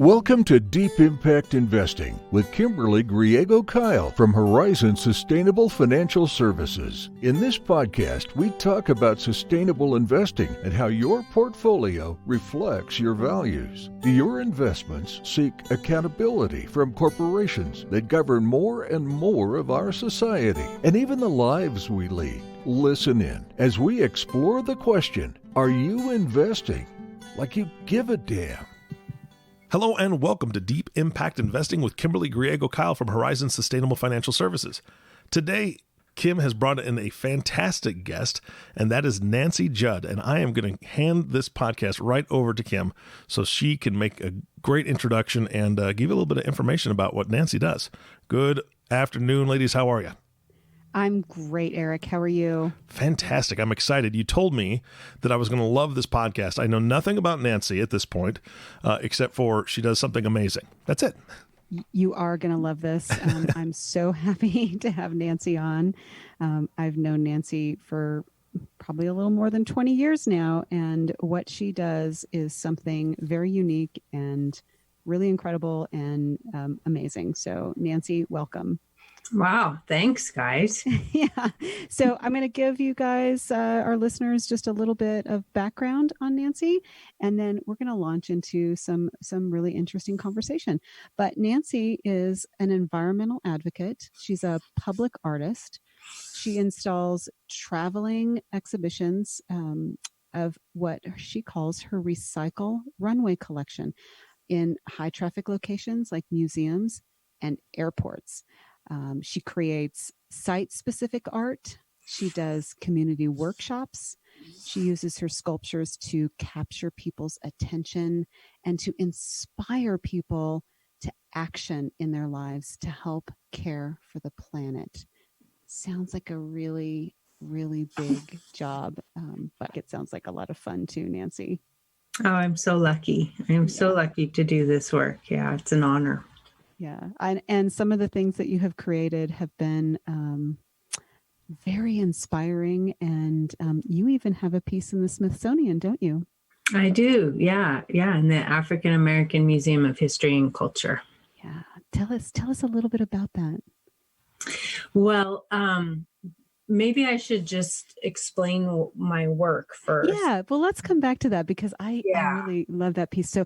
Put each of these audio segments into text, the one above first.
Welcome to Deep Impact Investing with Kimberly Griego-Kiel from Horizon Sustainable Financial Services. In this podcast, we talk about sustainable investing and how your portfolio reflects your values. Do your investments seek accountability from corporations that govern more and more of our society and even the lives we lead? Listen in as we explore the question, are you investing like you give a damn? Hello and welcome to Deep Impact Investing with Kimberly Griego-Kiel from Horizon Sustainable Financial Services. Today, Kim has brought in a fantastic guest, and that is Nancy Judd. And I am going to hand this podcast right over to Kim so she can make a great introduction and give you a little bit of information about what Nancy does. Good afternoon, ladies. How are you? I'm great, Eric. How are you? Fantastic. I'm excited. You told me that I was going to love this podcast. I know nothing about Nancy at this point, except for she does something amazing. That's it. You are going to love this. I'm so happy to have Nancy on. I've known Nancy for probably a little more than 20 years now, and what she does is something very unique and really incredible and amazing. So, Nancy, welcome. Wow. Thanks, guys. Yeah. So I'm going to give you guys, our listeners, just a little bit of background on Nancy, and then we're going to launch into some really interesting conversation. But Nancy is an environmental advocate. She's a public artist. She installs traveling exhibitions of what she calls her Recycle Runway Collection in high traffic locations like museums and airports. She creates site-specific art. She does community workshops. She uses her sculptures to capture people's attention and to inspire people to action in their lives to help care for the planet. Sounds like a really, really big job, but it sounds like a lot of fun too, Nancy. Oh, I'm so lucky. I'm so lucky to do this work. Yeah, it's an honor. Yeah. And some of the things that you have created have been very inspiring. And you even have a piece in the Smithsonian, don't you? I do. Yeah. Yeah. In the African American Museum of History and Culture. Yeah. Tell us a little bit about that. Well, maybe I should just explain my work first. Yeah. Well, let's come back to that because I really love that piece. So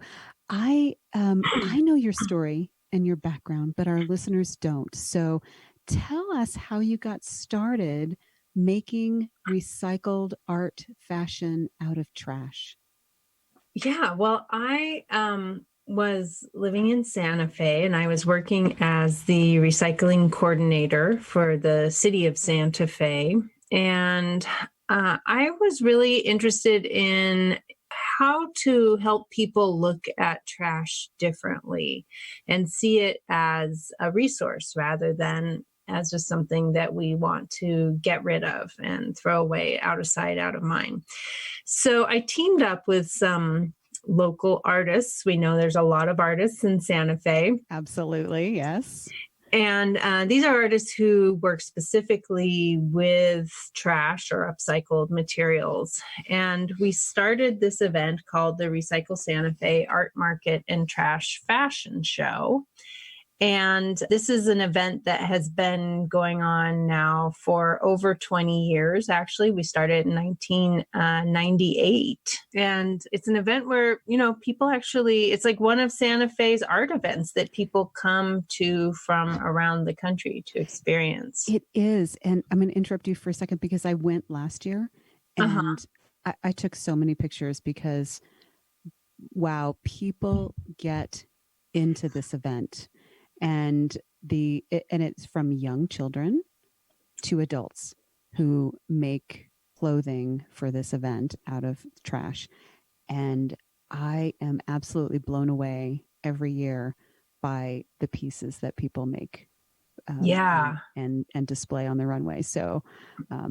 I know your story and your background, but our listeners don't. So tell us how you got started making recycled art fashion out of trash. Yeah, well, I was living in Santa Fe and I was working as the recycling coordinator for the city of Santa Fe. And I was really interested in how to help people look at trash differently and see it as a resource rather than as just something that we want to get rid of and throw away, out of sight, out of mind. So I teamed up with some local artists. We know there's a lot of artists in Santa Fe. Absolutely, yes. And these are artists who work specifically with trash or upcycled materials. And we started this event called the Recycle Santa Fe Art Market and Trash Fashion Show. And this is an event that has been going on now for over 20 years. Actually, we started in 1998. And it's an event where, people actually, it's like one of Santa Fe's art events that people come to from around the country to experience. It is. And I'm going to interrupt you for a second because I went last year and I took so many pictures because, wow, people get into this event. And it's from young children to adults who make clothing for this event out of trash. And I am absolutely blown away every year by the pieces that people make and display on the runway. So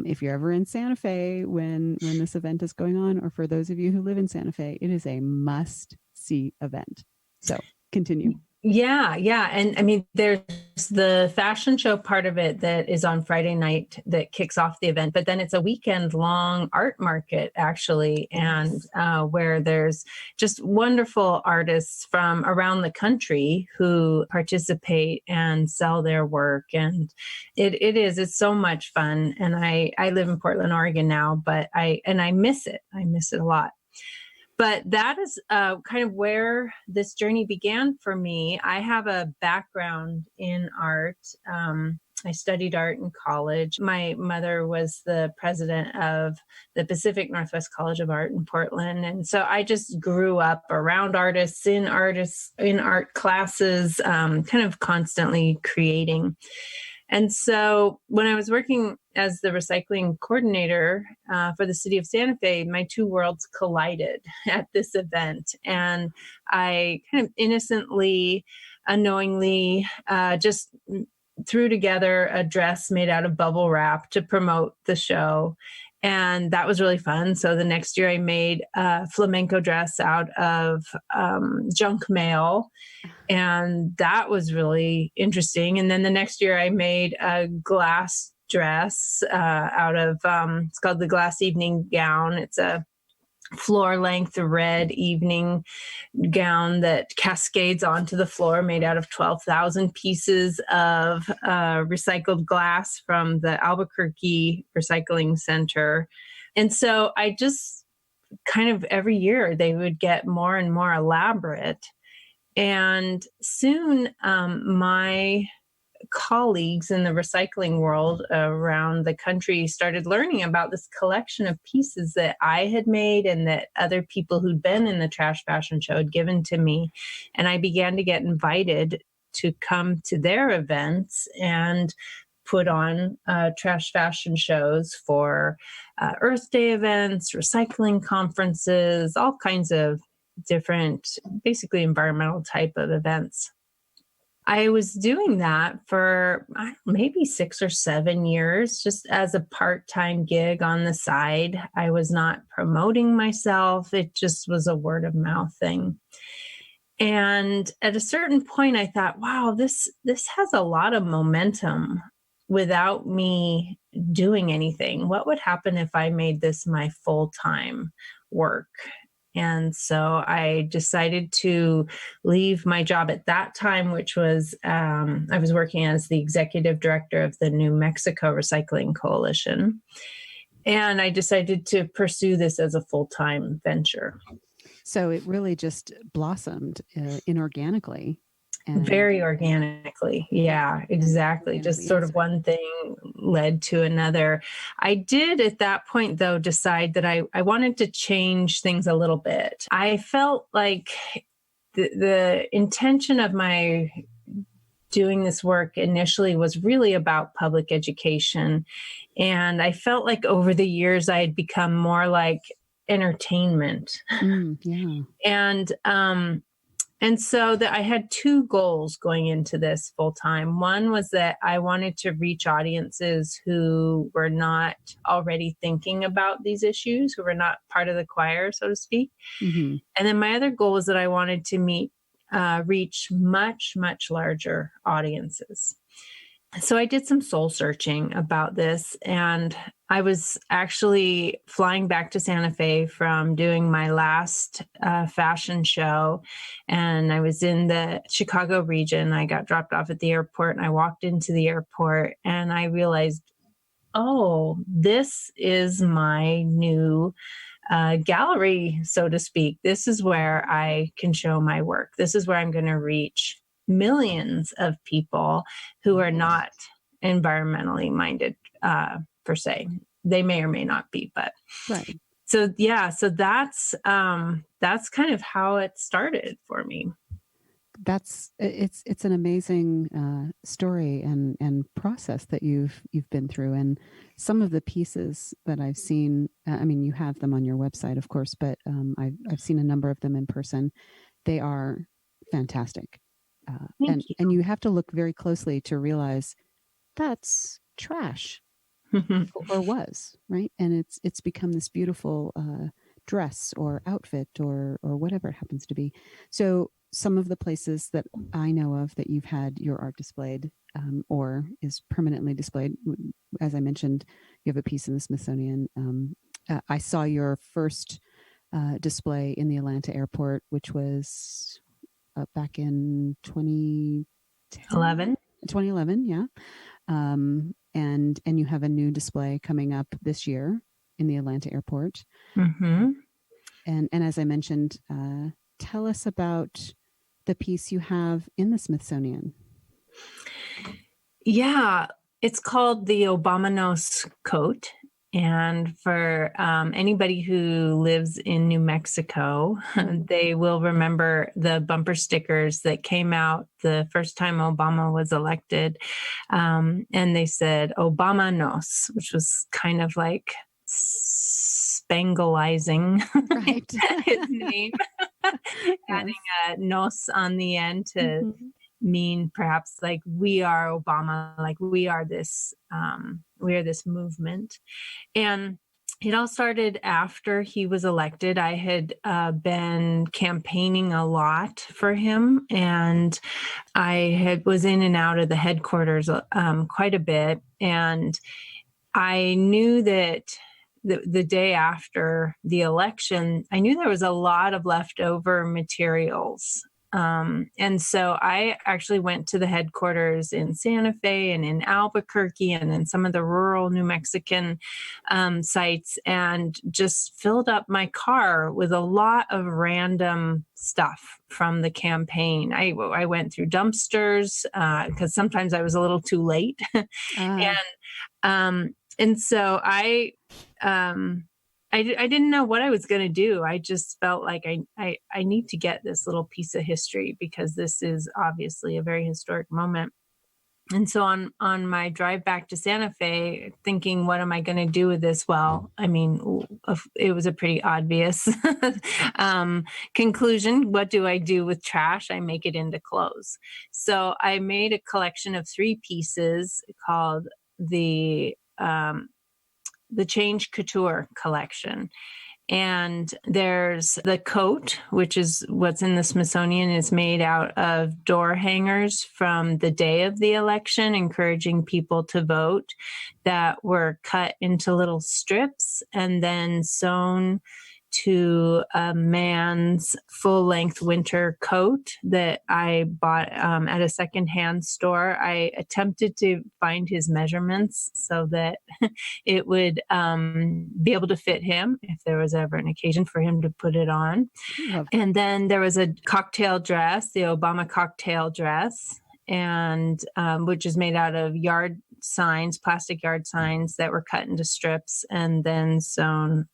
if you're ever in Santa Fe when this event is going on, or for those of you who live in Santa Fe, it is a must-see event. So continue. Yeah, yeah. And I mean, there's the fashion show part of it that is on Friday night that kicks off the event, but then it's a weekend long art market, actually, and where there's just wonderful artists from around the country who participate and sell their work. And it's so much fun. And I live in Portland, Oregon now, but I miss it. I miss it a lot. But that is kind of where this journey began for me. I have a background in art. I studied art in college. My mother was the president of the Pacific Northwest College of Art in Portland. And so I just grew up around artists, in art classes, kind of constantly creating. And so when I was working as the recycling coordinator for the city of Santa Fe, my two worlds collided at this event. And I kind of innocently, unknowingly, just threw together a dress made out of bubble wrap to promote the show. And that was really fun. So the next year I made a flamenco dress out of junk mail. And that was really interesting. And then the next year I made a glass dress out of, it's called the Glass Evening Gown. It's a floor length red evening gown that cascades onto the floor, made out of 12,000 pieces of recycled glass from the Albuquerque Recycling Center. And so I just kind of every year they would get more and more elaborate. And soon my colleagues in the recycling world around the country started learning about this collection of pieces that I had made and that other people who'd been in the trash fashion show had given to me. And I began to get invited to come to their events and put on trash fashion shows for Earth Day events, recycling conferences, all kinds of different, basically environmental type of events. I was doing that for maybe 6 or 7 years, just as a part-time gig on the side. I was not promoting myself. It just was a word of mouth thing. And at a certain point, I thought, wow, this has a lot of momentum without me doing anything. What would happen if I made this my full-time work? And so I decided to leave my job at that time, which was, I was working as the executive director of the New Mexico Recycling Coalition. And I decided to pursue this as a full-time venture. So it really just blossomed inorganically. Very organically. Yeah, exactly. Just sort of one thing led to another. I did at that point, though, decide that I wanted to change things a little bit. I felt like the intention of my doing this work initially was really about public education. And I felt like over the years, I had become more like entertainment. And so that I had two goals going into this full time. One was that I wanted to reach audiences who were not already thinking about these issues, who were not part of the choir, so to speak. Mm-hmm. And then my other goal was that I wanted to reach much, much larger audiences. So I did some soul searching about this, and I was actually flying back to Santa Fe from doing my last fashion show, and I was in the Chicago region. I got dropped off at the airport, and I walked into the airport, and I realized, oh, this is my new gallery, so to speak. This is where I can show my work. This is where I'm going to reach millions of people who are not environmentally minded, per se. They may or may not be, but right. So yeah, so that's kind of how it started for me. It's an amazing story and process that you've been through, and some of the pieces that I've seen. I mean, you have them on your website, of course, but I've seen a number of them in person. They are fantastic. And you have to look very closely to realize that's trash or was, right? And it's become this beautiful dress or outfit or whatever it happens to be. So some of the places that I know of that you've had your art displayed or is permanently displayed. As I mentioned, you have a piece in the Smithsonian. I saw your first display in the Atlanta airport, which was back in 2011, yeah. And you have a new display coming up this year in the Atlanta airport. Mm-hmm. And as I mentioned, tell us about the piece you have in the Smithsonian. Yeah, it's called the Obamanos coat. And for anybody who lives in New Mexico, they will remember the bumper stickers that came out the first time Obama was elected. And they said Obamanos, which was kind of like Spanglizing Right. his name, adding a nos on the end to mean perhaps like we are Obama, like we are this movement. And it all started after he was elected. I had been campaigning a lot for him, and I was in and out of the headquarters quite a bit. And I knew that the day after the election, I knew there was a lot of leftover materials. And so I actually went to the headquarters in Santa Fe and in Albuquerque and in some of the rural New Mexican sites and just filled up my car with a lot of random stuff from the campaign. I went through dumpsters because sometimes I was a little too late. And so I didn't know what I was going to do. I just felt like I need to get this little piece of history because this is obviously a very historic moment. And so on my drive back to Santa Fe, thinking, what am I going to do with this? Well, I mean, it was a pretty obvious conclusion. What do I do with trash? I make it into clothes. So I made a collection of 3 pieces called the Change Couture collection. And there's the coat, which is what's in the Smithsonian, is made out of door hangers from the day of the election, encouraging people to vote, that were cut into little strips and then sewn to a man's full-length winter coat that I bought at a secondhand store. I attempted to find his measurements so that it would be able to fit him if there was ever an occasion for him to put it on. And then there was a cocktail dress, the Obama cocktail dress, and which is made out of plastic yard signs that were cut into strips and then sewn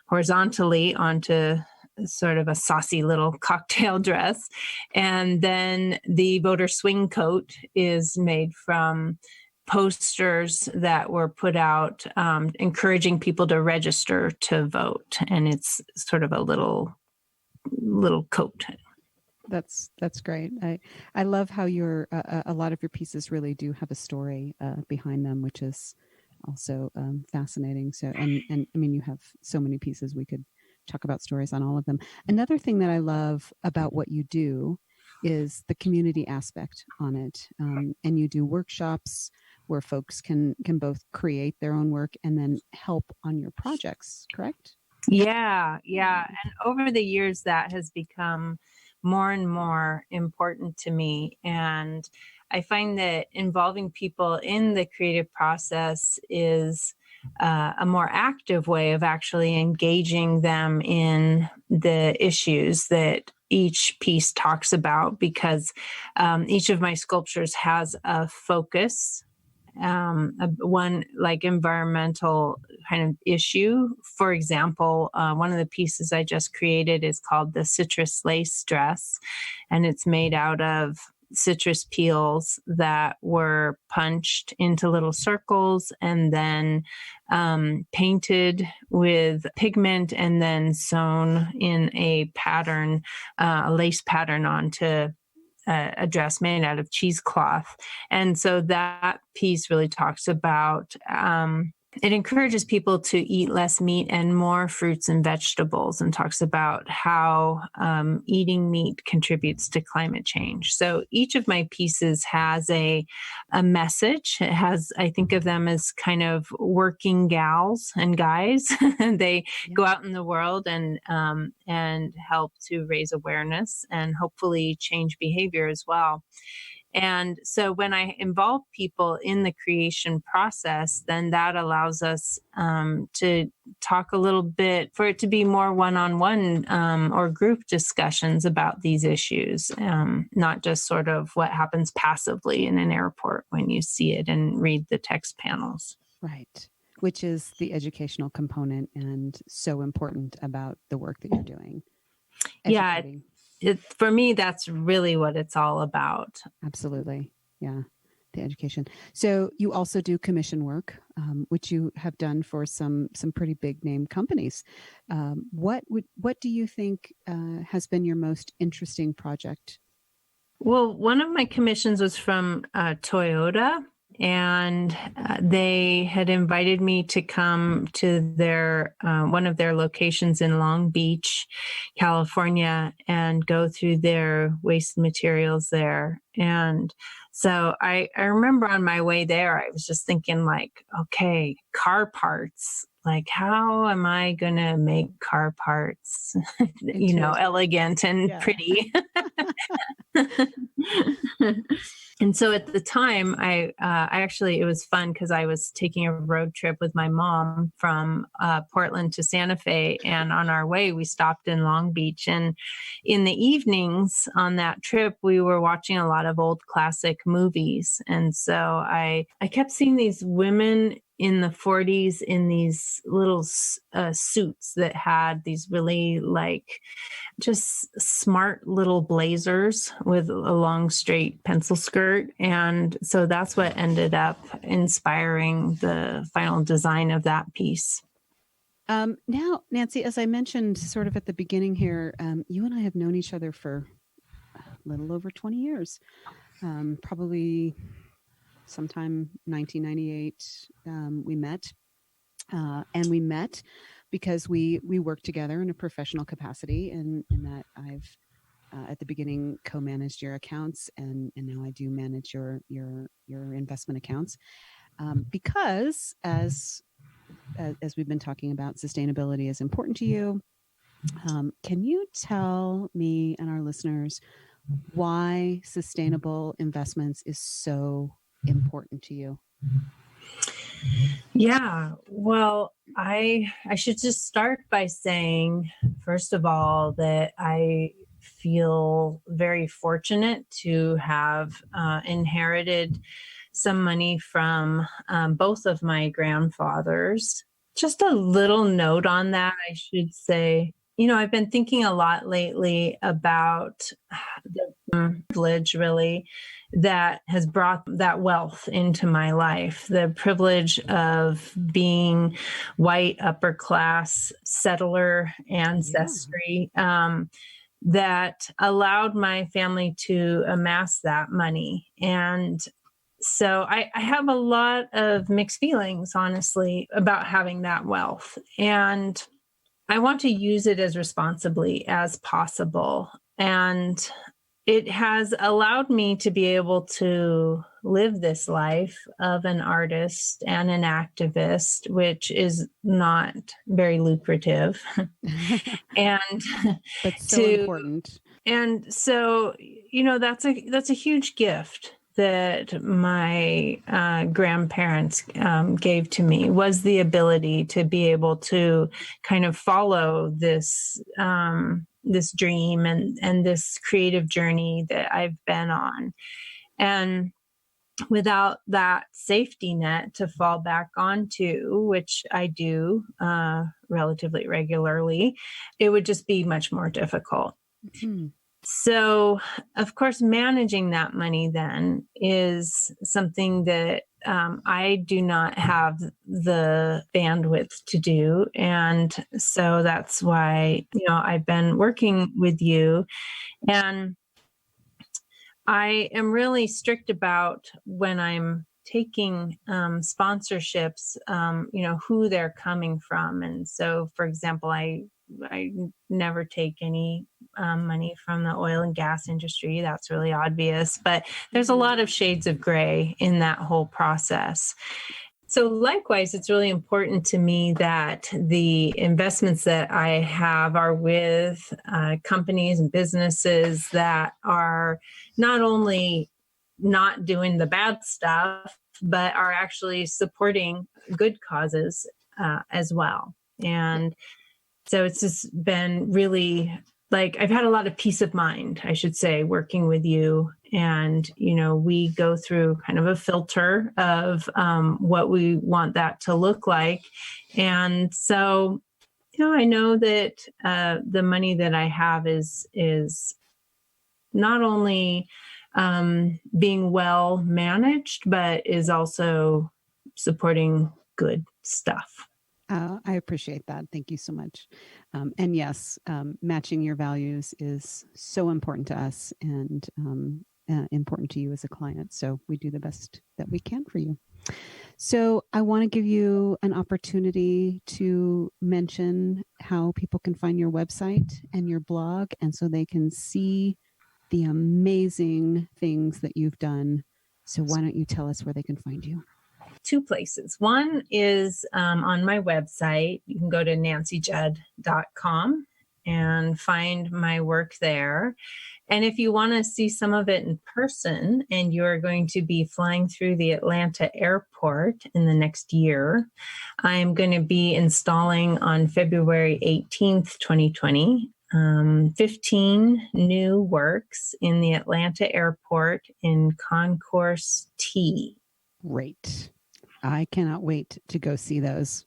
horizontally onto sort of a saucy little cocktail dress. And then the voter swing coat is made from posters that were put out encouraging people to register to vote. And it's sort of a little coat. That's great. I love how a lot of your pieces really do have a story behind them, which is also fascinating. So, and I mean, you have so many pieces. We could talk about stories on all of them. Another thing that I love about what you do is the community aspect on it. And you do workshops where folks can both create their own work and then help on your projects, correct? Yeah. And over the years, that has become more and more important to me. And I find that involving people in the creative process is a more active way of actually engaging them in the issues that each piece talks about, because each of my sculptures has a focus, one like environmental kind of issue. For example, one of the pieces I just created is called the citrus lace dress, and it's made out of citrus peels that were punched into little circles and then painted with pigment and then sewn in a pattern, a lace pattern onto a dress made out of cheesecloth. And so that piece really talks about it encourages people to eat less meat and more fruits and vegetables, and talks about how eating meat contributes to climate change. So each of my pieces has a message. It has, I think of them as kind of working gals and guys. They go out in the world and help to raise awareness and hopefully change behavior as well. And so when I involve people in the creation process, then that allows us to talk a little bit, for it to be more one-on-one or group discussions about these issues, not just sort of what happens passively in an airport when you see it and read the text panels. Right. Which is the educational component and so important about the work that you're doing. Educating. For me, that's really what it's all about. Absolutely. Yeah. The education. So you also do commission work, which you have done for some pretty big name companies. What do you think has been your most interesting project? Well, one of my commissions was from Toyota, and they had invited me to come to their one of their locations in Long Beach, California, and go through their waste materials there. And so I remember on my way there, I was just thinking like, okay, car parts. Like, how am I going to make car parts, elegant and pretty? And so at the time, I actually, it was fun because I was taking a road trip with my mom from Portland to Santa Fe. And on our way, we stopped in Long Beach. And in the evenings on that trip, we were watching a lot of old classic movies. And so I kept seeing these women in the 40s in these little suits that had these really just smart little blazers with a long straight pencil skirt. And so that's what ended up inspiring the final design of that piece. Now, Nancy, as I mentioned sort of at the beginning here, you and I have known each other for a little over 20 years, probably sometime 1998, we met. And we met because we worked together in a professional capacity, in that I've at the beginning co-managed your accounts, and now I do manage your investment accounts, because as we've been talking about, sustainability is important to you. Can you tell me and our listeners why sustainable investments is so important to you? Yeah, well, I should just start by saying, first of all, that I feel very fortunate to have inherited some money from both of my grandfathers. Just a little note on that, I should say. I've been thinking a lot lately about the privilege, really, that has brought that wealth into my life. The privilege of being white, upper class, settler ancestry, that allowed my family to amass that money. And so I have a lot of mixed feelings, honestly, about having that wealth. And I want to use it as responsibly as possible. And it has allowed me to be able to live this life of an artist and an activist, which is not very lucrative. And but so important. And so, that's a huge gift that my grandparents gave to me, was the ability to be able to kind of follow this this dream and this creative journey that I've been on. And without that safety net to fall back onto, which I do relatively regularly, it would just be much more difficult. Mm-hmm. So, of course, managing that money then is something that I do not have the bandwidth to do. And so that's why, I've been working with you. And I am really strict about when I'm taking sponsorships, who they're coming from. And so, for example, I never take any money from the oil and gas industry. That's really obvious, but there's a lot of shades of gray in that whole process. So likewise, it's really important to me that the investments that I have are with companies and businesses that are not only not doing the bad stuff, but are actually supporting good causes as well. And so it's just been really, I've had a lot of peace of mind, I should say, working with you. And, we go through kind of a filter of what we want that to look like. And so, I know that the money that I have is not only being well managed, but is also supporting good stuff. I appreciate that. Thank you so much. And yes, matching your values is so important to us and important to you as a client. So we do the best that we can for you. So I want to give you an opportunity to mention how people can find your website and your blog, and so they can see the amazing things that you've done. So why don't you tell us where they can find you? Two places. One is on my website. You can go to nancyjudd.com and find my work there. And if you want to see some of it in person, and you're going to be flying through the Atlanta airport in the next year, I'm going to be installing on February 18th, 2020, 15 new works in the Atlanta airport in Concourse T. Great. I cannot wait to go see those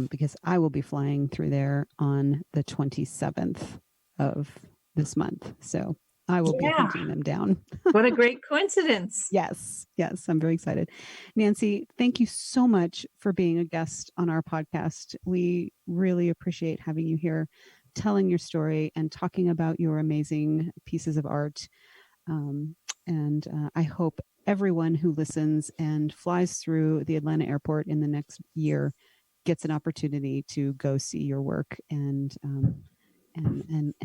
because I will be flying through there on the 27th of this month. So I will be hunting them down. What a great coincidence. Yes. I'm very excited. Nancy, thank you so much for being a guest on our podcast. We really appreciate having you here, telling your story and talking about your amazing pieces of art. And I hope everyone who listens and flies through the Atlanta airport in the next year gets an opportunity to go see your work and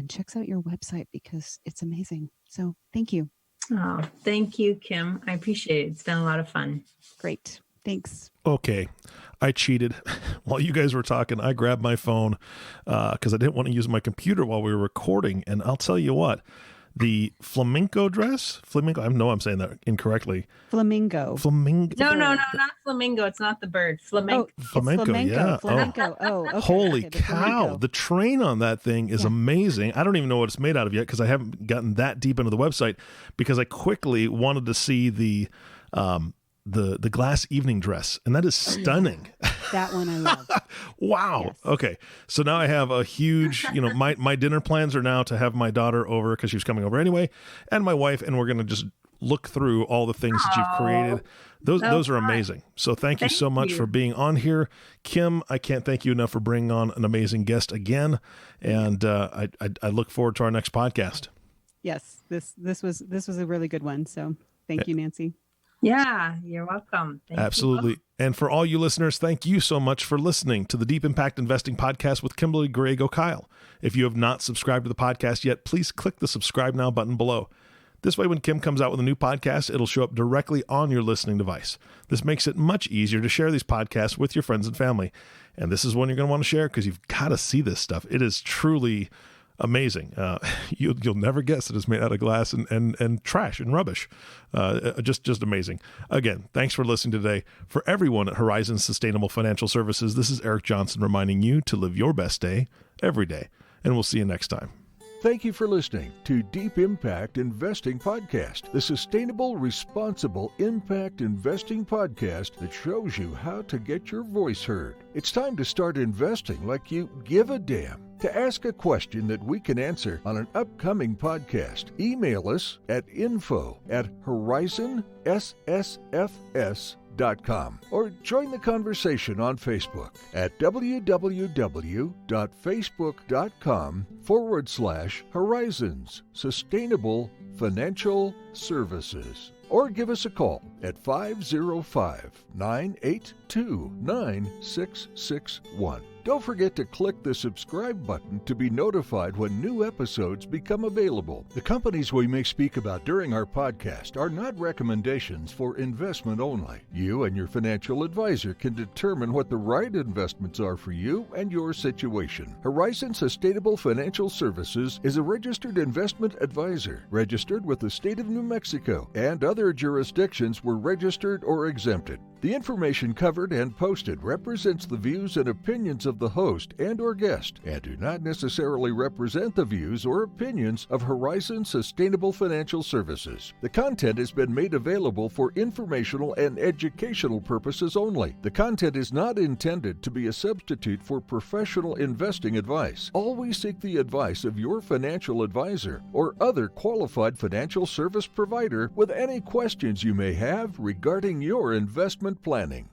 checks out your website because it's amazing. So thank you. Oh, thank you, Kim. I appreciate it. It's been a lot of fun. Great. Thanks. Okay. I cheated. While you guys were talking, I grabbed my phone because I didn't want to use my computer while we were recording. And I'll tell you what, the flamenco dress, I know I'm saying that incorrectly. Flamingo. No, not flamingo. It's not the bird. Flamenco. Flamenco, yeah. Flamenco. Oh, okay. Holy okay, cow. flamenco. The train on that thing is amazing. I don't even know what it's made out of yet because I haven't gotten that deep into the website because I quickly wanted to see the glass evening dress, and that is stunning. That one I love. Wow. Yes. Okay. So now I have a huge, my dinner plans are now to have my daughter over because she was coming over anyway, and my wife, and we're going to just look through all the things that you've created. Those are amazing. So thank you so much for being on here. Kim, I can't thank you enough for bringing on an amazing guest again. And I look forward to our next podcast. Yes. This was a really good one. So thank you, Nancy. Yeah, you're welcome. Absolutely. And for all you listeners, thank you so much for listening to the Deep Impact Investing Podcast with Kimberly Griego-Kiel. If you have not subscribed to the podcast yet, please click the subscribe now button below. This way, when Kim comes out with a new podcast, it'll show up directly on your listening device. This makes it much easier to share these podcasts with your friends and family. And this is one you're going to want to share because you've got to see this stuff. It is truly amazing. You'll never guess that it's made out of glass and trash and rubbish. Just amazing. Again, thanks for listening today. For everyone at Horizon Sustainable Financial Services, this is Eric Johnson reminding you to live your best day every day. And we'll see you next time. Thank you for listening to Deep Impact Investing Podcast, the sustainable, responsible impact investing podcast that shows you how to get your voice heard. It's time to start investing like you give a damn. To ask a question that we can answer on an upcoming podcast, email us at info@horizonssfs.com or join the conversation on Facebook at www.facebook.com/Horizons Sustainable Financial Services, or give us a call at 505-982-9661. Don't forget to click the subscribe button to be notified when new episodes become available. The companies we may speak about during our podcast are not recommendations for investment only. You and your financial advisor can determine what the right investments are for you and your situation. Horizon Sustainable Financial Services is a registered investment advisor, registered with the state of New Mexico and other jurisdictions were registered or exempted. The information covered and posted represents the views and opinions of the host and or guest and do not necessarily represent the views or opinions of Horizon Sustainable Financial Services. The content has been made available for informational and educational purposes only. The content is not intended to be a substitute for professional investing advice. Always seek the advice of your financial advisor or other qualified financial service provider with any questions you may have regarding your investment planning.